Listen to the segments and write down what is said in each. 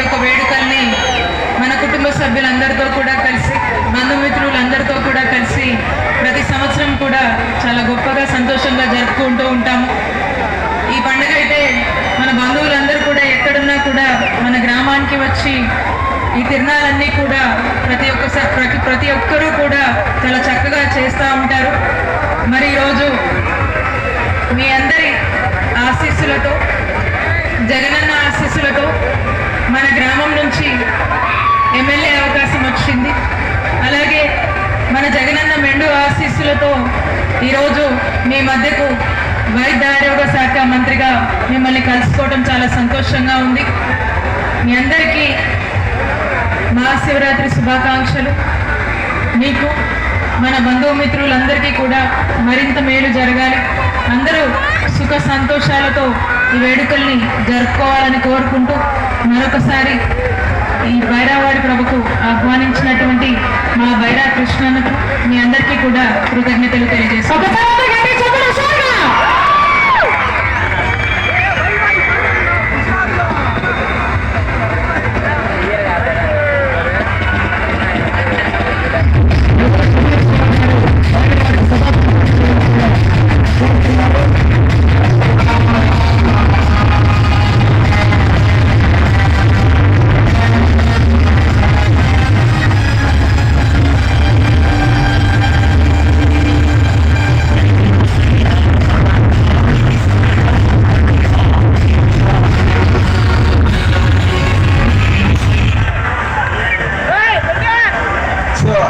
యొక్క వేడుకల్ని మన కుటుంబ సభ్యులందరితో కూడా కలిసి, బంధుమిత్రులందరితో కూడా కలిసి ప్రతి సంవత్సరం కూడా చాలా గొప్పగా సంతోషంగా జరుపుకుంటూ ఉంటాము. ఈ పండుగ అయితే మన బంధువులందరూ కూడా ఎక్కడున్నా కూడా మన గ్రామానికి వచ్చి ఈ తిరునాళ్ళన్నీ కూడా ప్రతి ఒక్కరూ కూడా చాలా చక్కగా చేస్తూ ఉంటారు. మరి ఈరోజు మీ అందరి ఆశీస్సులతో, జగనన్న ఆశీస్సులతో మన గ్రామం నుంచి ఎమ్మెల్యే అవకాశం వచ్చింది. అలాగే మన జగనన్న మెండు ఆశీస్సులతో ఈరోజు మీ మధ్యకు వైద్య ఆరోగ్య శాఖ మంత్రిగా మిమ్మల్ని కలుసుకోవడం చాలా సంతోషంగా ఉంది. మీ అందరికీ మహాశివరాత్రి శుభాకాంక్షలు. మీకు మన బంధుమిత్రులందరికీ కూడా మరింత మేలు జరగాలి, అందరూ సుఖ సంతోషాలతో ఈ వేడుకల్ని జరుపుకోవాలని కోరుకుంటూ మరొకసారి ఈ బైరావారి ప్రభుకు ఆహ్వానించినటువంటి మా బైరా కృష్ణన్నకు మీ అందరికీ కూడా కృతజ్ఞతలు తెలియజేస్తాను.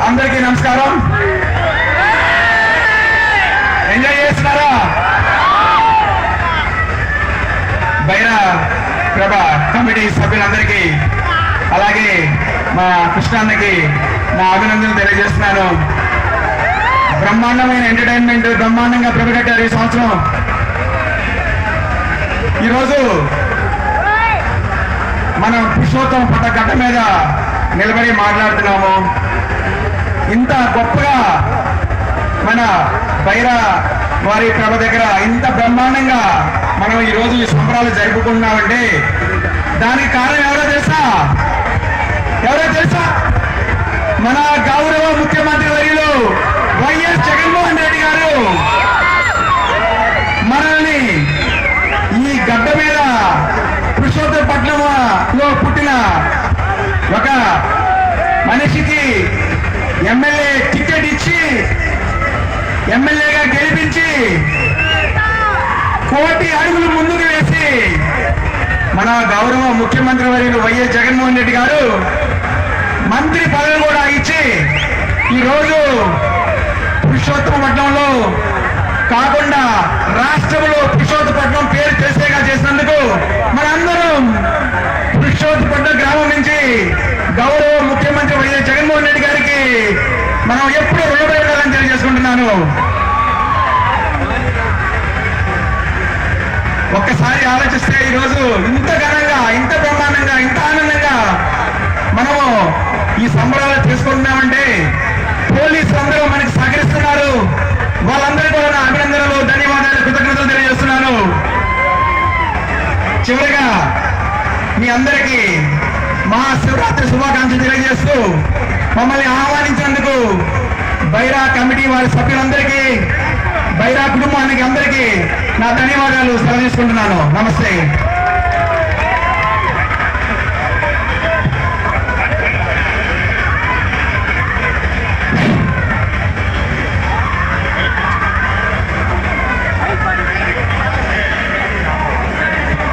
అందరికీ నమస్కారం. ఎంజాయ్ చేస్తున్నారా? బైరా ప్రభ కమిటీ సభ్యులందరికీ, అలాగే మా కృష్ణాన్నకి నా అభినందనలు తెలియజేస్తున్నాను. బ్రహ్మాండమైన ఎంటర్టైన్మెంట్ బ్రహ్మాండంగా ప్రభ కట్టారు ఈ సంవత్సరం. ఈరోజు మనం పురుషోత్తమ పట్ట గడ్డ మీద నిలబడి మాట్లాడుతున్నాము. ఇంత గొప్పగా మన బైరా వారి ప్రభ దగ్గర ఇంత బ్రహ్మాండంగా మనం ఈరోజు ఈ సంబరాలు జరుపుకుంటున్నామంటే దానికి కారణం ఎవరో తెలుసా? మన గౌరవ ముఖ్యమంత్రి వర్యులు వైఎస్ జగన్మోహన్ రెడ్డి గారు మనల్ని ఈ గడ్డ మీద పురుషోత్తపట్నంలో పుట్టిన ఒక మనిషికి ఎమ్మెల్యే టికెట్ ఇచ్చి ఎమ్మెల్యేగా గెలిపించి 1 కోటి అడుగులు ముందుకు వేసి మన గౌరవ ముఖ్యమంత్రి వర్యులు వైఎస్ జగన్మోహన్ రెడ్డి గారు మంత్రి పదవి కూడా ఇచ్చి ఈరోజు పురుషోత్తపట్నంలో కాకుండా రాష్ట్రంలో పురుషోత్తపట్నం పేరు తెలిసేగా చేసినందుకు మనందరం పురుషోత్తపట్నం గ్రామం నుంచి గౌరవ ముఖ్యమంత్రి వైఎస్ జగన్మోహన్ రెడ్డి గారికి మనం ఎప్పుడు రుణపడి ఉండాలని తెలియజేసుకుంటున్నాను. ఒక్కసారి ఆలోచిస్తే ఈరోజు ఇంత ఘనంగా, ఇంత బ్రహ్మాండంగా, ఇంత ఆనందంగా మనము ఈ సంబరాలు చేసుకుంటున్నామంటే పోలీసులు అందరూ మనకి సహకరిస్తున్నారు. వాళ్ళందరికీ కూడా నా అభినందనలు, ధన్యవాదాలు, కృతజ్ఞతలు తెలియజేస్తున్నాను. చివరిగా మీ అందరికీ మహాశివరాత్రి శుభాకాంక్షలు తెలియజేస్తూ మమ్మల్ని ఆహ్వానించినందుకు బైరా కమిటీ వారి సభ్యులందరికీ, బైరా కుటుంబానికి అందరికీ నా ధన్యవాదాలు సెలవు తీసుకుంటున్నాను. నమస్తే.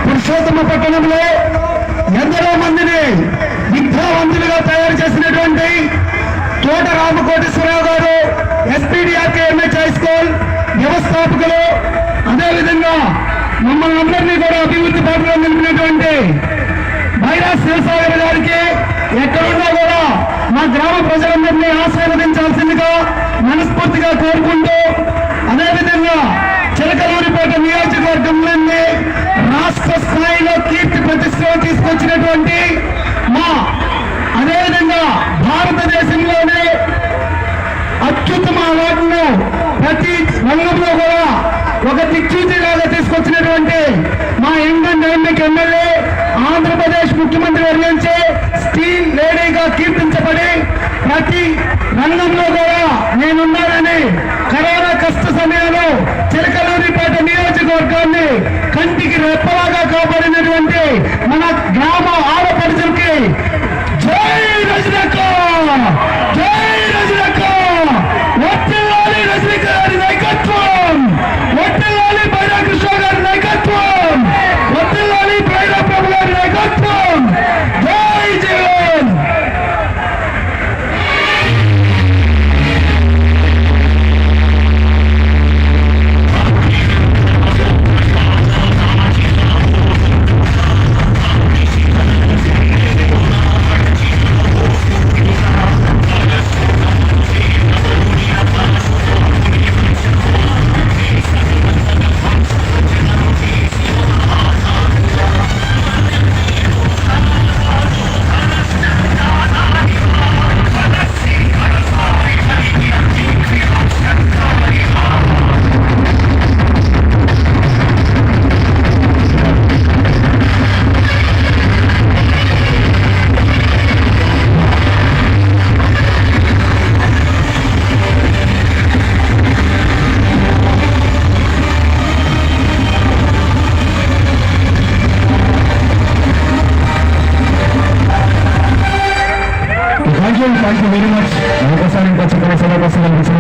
పురుషోత్తమ పట్టణంలో ఎందరో మందిని విద్యావంతులుగా తయారు చేసినటువంటి తోట రామకోటేశ్వరరావు గారు, ఎస్పీడీఆర్కే ఎంహెచ్ హై స్కూల్ వ్యవస్థాపకులు, అదేవిధంగా మమ్మల్ని అందరినీ కూడా అభివృద్ధి బాటలో నిలిపినటువంటి బైరా శివసాగర్ గారికి ఎక్కడున్నా కూడా మా గ్రామ ప్రజలందరినీ ఆశీర్వదించాల్సిందిగా మనస్ఫూర్తిగా కోరుకుంటూ, అదేవిధంగా చిలకలూరిపేట నియోజకవర్గంలోని రాష్ట్ర స్థాయిలో కీర్తి ప్రతిష్టలు తీసుకొచ్చినటువంటి మా, అదేవిధంగా భారతదేశంలోనే అత్యుత్తమ అవార్డును ప్రతి రంగంలో కూడా ఒక దిక్సూచిలాగా తీసుకొచ్చినటువంటి మా young and dynamic MLA, Andhra Pradesh ముఖ్యమంత్రి వర్యంచే రంగంలో కూడా నేనున్నానని కరోనా కష్ట సమయంలో చిలకలూరిపేట నియోజకవర్గాన్ని కంటికి రెప్పలాగా కాపాడినటువంటి మన గ్రామ ఆడపడుచులకి జై రజనక్క, జై రజనక్క, వట్టిల్లాలి రజనిక గారి నాయకత్వం, వట్టిల్లాలి బైరాకృష్ణ గారి నాయకత్వం, వట్టిల్లాలి బైరా ప్రభు గారి నాయకత్వం. జై Jagan. Thank you very much.